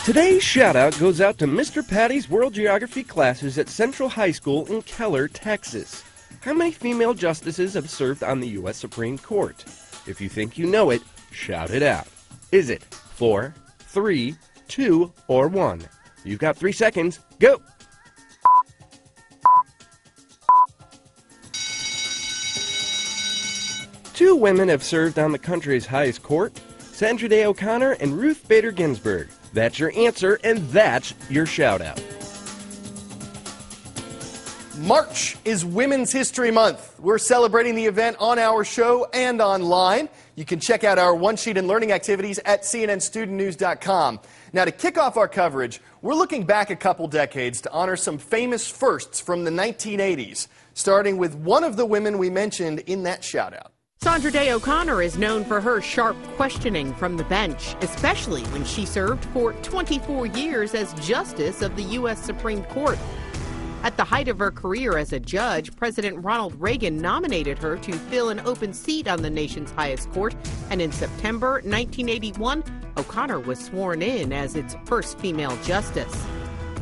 Today's shout-out goes out to Mr. Patty's World Geography classes at Central High School in Keller, Texas. How many female justices have served on the U.S. Supreme Court? If you think you know it, shout it out. Is it 4, 3, 2, or 1? You've got 3 seconds. Go! Two women have served on the country's highest court, Sandra Day O'Connor and Ruth Bader Ginsburg. That's your answer, and that's your shout-out. March is Women's History Month. We're celebrating the event on our show and online. You can check out our one-sheet and learning activities at cnnstudentnews.com. Now, to kick off our coverage, we're looking back a couple decades to honor some famous firsts from the 1980s, starting with one of the women we mentioned in that shout-out. Sandra Day O'Connor is known for her sharp questioning from the bench, especially when she served for 24 years as Justice of the U.S. Supreme Court. At the height of her career as a judge, President Ronald Reagan nominated her to fill an open seat on the nation's highest court, and in September 1981, O'Connor was sworn in as its first female justice.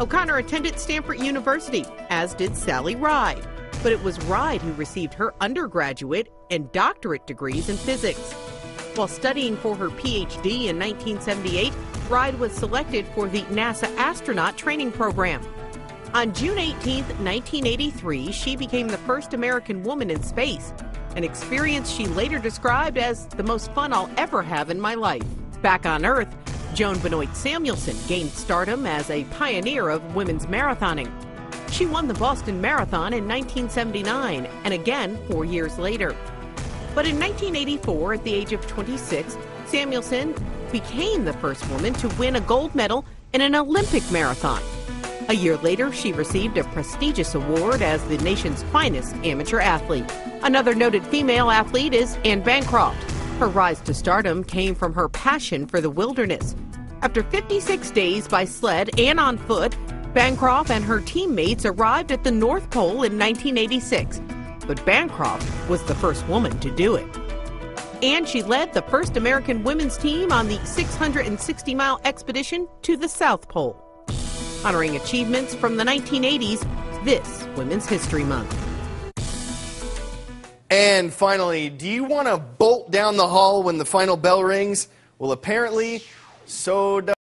O'Connor attended Stanford University, as did Sally Ride. But it was Ride who received her undergraduate and doctorate degrees in physics. While studying for her PhD in 1978, Ride was selected for the NASA astronaut training program. On June 18, 1983, she became the first American woman in space, an experience she later described as the most fun I'll ever have in my life. Back on Earth, Joan Benoit Samuelson gained stardom as a pioneer of women's marathoning. She won the Boston Marathon in 1979 and again 4 years later. But in 1984, at the age of 26, Samuelson became the first woman to win a gold medal in an Olympic marathon. A year later, she received a prestigious award as the nation's finest amateur athlete. Another noted female athlete is Anne Bancroft. Her rise to stardom came from her passion for the wilderness. After 56 days by sled and on foot, Bancroft and her teammates arrived at the North Pole in 1986, but Bancroft was the first woman to do it. And she led the first American women's team on the 660-mile expedition to the South Pole. Honoring achievements from the 1980s, this Women's History Month. And finally, do you want to bolt down the hall when the final bell rings? Well, apparently, so does